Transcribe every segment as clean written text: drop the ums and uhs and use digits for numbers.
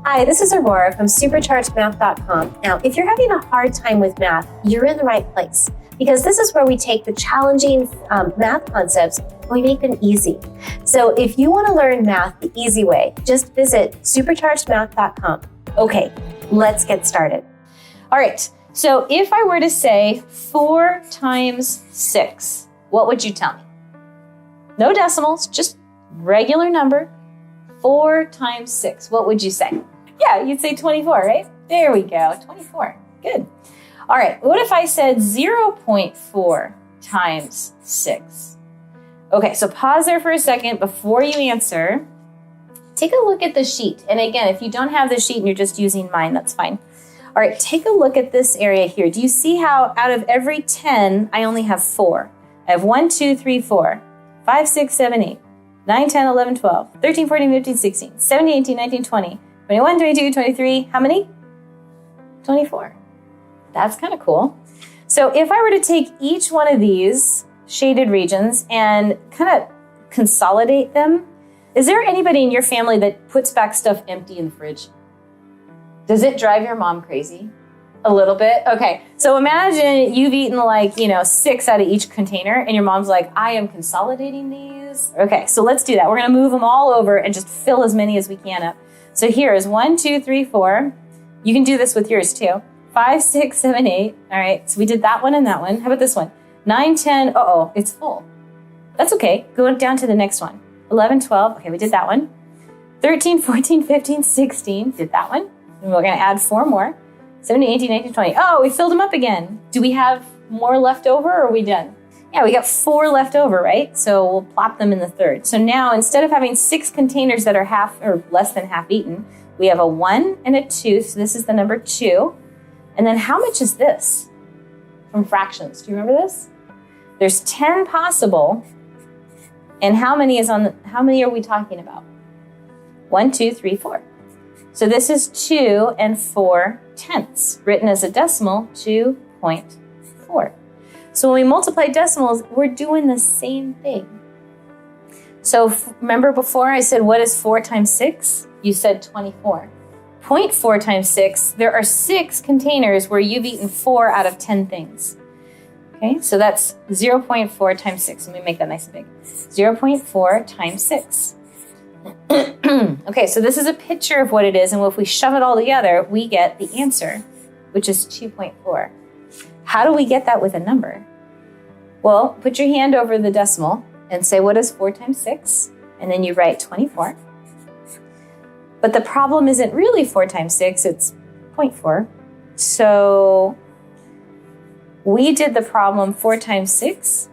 Hi, this is Aurora from superchargedmath.com. Now, if you're having a hard time with math, you're in the right place because this is where we take the challenging math concepts and we make them easy. So if you want to learn math the easy way, just visit superchargedmath.com. Okay, let's get started. All right, so if I were to say 4 times 6, what would you tell me? No decimals, just regular number. 4 times 6, what would you say? Yeah, you'd say 24, right? There we go, 24, good. All right, what if I said 0.4 times 6? Okay, so pause there for a second before you answer. Take a look at the sheet. And again, if you don't have the sheet and you're just using mine, that's fine. All right, take a look at this area here. Do you see how out of every 10, I only have 4? I have 1, 2, 3, 4, 5, 6, 7, 8. 9, 10, 11, 12, 13, 14, 15, 16, 17, 18, 19, 20, 21, 22, 23, how many? 24. That's kind of cool. So if I were to take each one of these shaded regions and kind of consolidate them, is there anybody in your family that puts back stuff empty in the fridge? Does it drive your mom crazy? A little bit? Okay, so imagine you've eaten 6 out of each container and your mom's like, I am consolidating these. Okay, so let's do that. We're gonna move them all over and just fill as many as we can up. So here is 1, 2, 3, 4. You can do this with yours too. 5, 6, 7, 8. All right, so we did that one and that one. How about this one? 9, 10, uh-oh, it's full. That's okay, go down to the next one. 11, 12, okay, we did that one. 13, 14, 15, 16, did that one. And we're gonna add 4 more. 17, 18, 19, 20. Oh, we filled them up again. Do we have more left over or are we done? Yeah, we got 4 left over, right? So we'll plop them in the third. So now instead of having 6 containers that are half or less than half eaten, we have a 1 and a 2. So this is the number 2. And then how much is this from fractions? Do you remember this? There's 10 possible. And how many are we talking about? 1, 2, 3, 4. So this is 2 and 4 tenths, written as a decimal, 2.4. So when we multiply decimals, we're doing the same thing. So remember before I said, what is 4 times 6? You said 24. 0.4 times 6, there are 6 containers where you've eaten 4 out of 10 things. Okay, so that's 0.4 times 6. Let me make that nice and big. 0.4 times 6. Okay, so this is a picture of what it is, and if we shove it all together, we get the answer, which is 2.4. How do we get that with a number? Well, put your hand over the decimal and say, what is 4 times 6? And then you write 24. But the problem isn't really 4 times 6, it's 0.4. So we did the problem 4 times 6.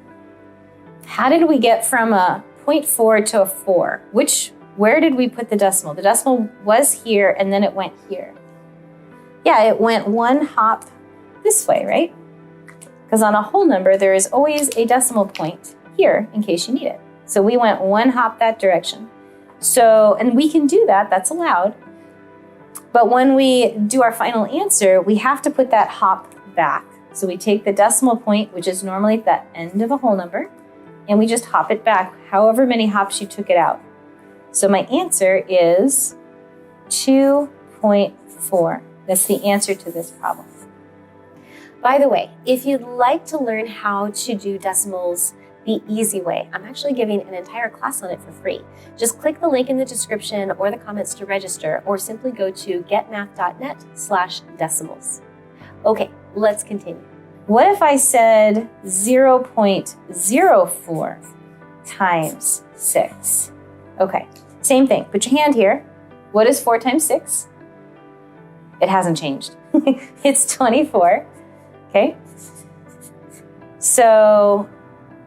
How did we get from a 0.4 to a 4? Where did we put the decimal? The decimal was here and then it went here. Yeah, it went 1 hop this way, right? Because on a whole number, there is always a decimal point here in case you need it. So we went 1 hop that direction. So, and we can do that, that's allowed. But when we do our final answer, we have to put that hop back. So we take the decimal point, which is normally at the end of a whole number, and we just hop it back however many hops you took it out. So my answer is 2.4. That's the answer to this problem. By the way, if you'd like to learn how to do decimals the easy way, I'm actually giving an entire class on it for free. Just click the link in the description or the comments to register, or simply go to getmath.net/decimals. Okay, let's continue. What if I said 0.04 times 6? Okay, same thing. Put your hand here. What is 4 times 6? It hasn't changed. It's 24, okay? So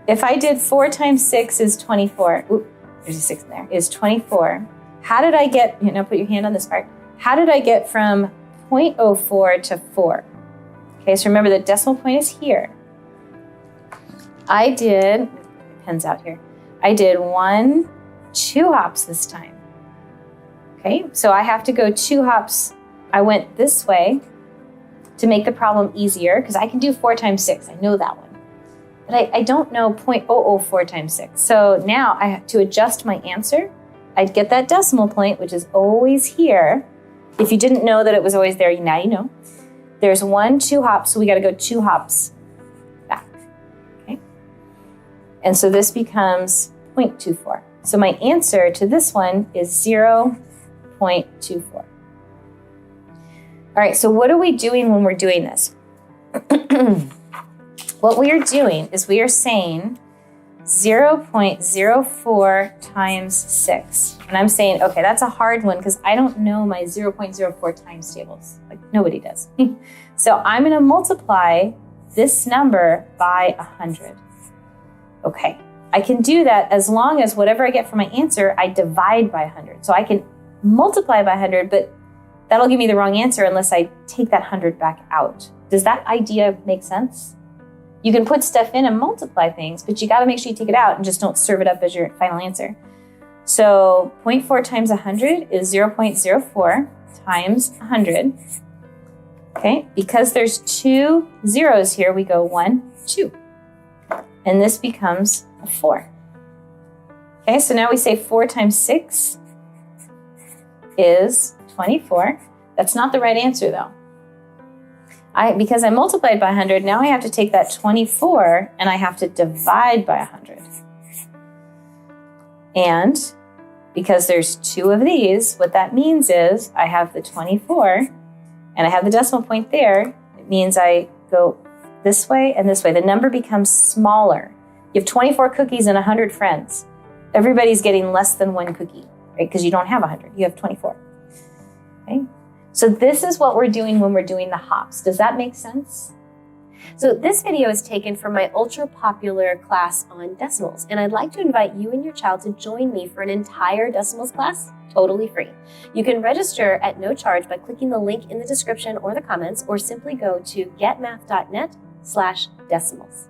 if I did 4 times 6 is 24. Oop, there's a 6 in there. Is 24. How did I get, put your hand on this part. How did I get from 0.04 to 4? Okay, so remember the decimal point is here. My pen's out here. I did 2 hops this time. Okay, so I have to go 2 hops. I went this way to make the problem easier because I can do 4 times 6. I know that one. But I don't know 0.004 times 6. So now I have to adjust my answer. I'd get that decimal point, which is always here. If you didn't know that it was always there, now you know. There's 1, 2 hops, so we got to go 2 hops back. Okay. And so this becomes 0.24. So my answer to this one is 0.24. All right, so what are we doing when we're doing this? What we are doing is we are saying 0.04 times 6. And I'm saying, okay, that's a hard one because I don't know my 0.04 times tables. Like nobody does. So I'm going to multiply this number by 100. Okay, I can do that as long as whatever I get for my answer, I divide by 100. So I can multiply by 100, but that'll give me the wrong answer unless I take that 100 back out. Does that idea make sense? You can put stuff in and multiply things, but you got to make sure you take it out and just don't serve it up as your final answer. So 0.4 times 100 is 0.04 times 100. Okay, because there's 2 zeros here, we go 1, 2. And this becomes a 4. Okay, so now we say 4 times 6 is 24. That's not the right answer though. Because I multiplied by 100, now I have to take that 24 and I have to divide by 100. And because there's 2 of these, what that means is I have the 24 and I have the decimal point there. It means I go this way and this way. The number becomes smaller. You have 24 cookies and 100 friends. Everybody's getting less than 1 cookie, right? Because you don't have 100, you have 24. Okay. So this is what we're doing when we're doing the hops. Does that make sense? So this video is taken from my ultra popular class on decimals, and I'd like to invite you and your child to join me for an entire decimals class, totally free. You can register at no charge by clicking the link in the description or the comments, or simply go to getmath.net/decimals.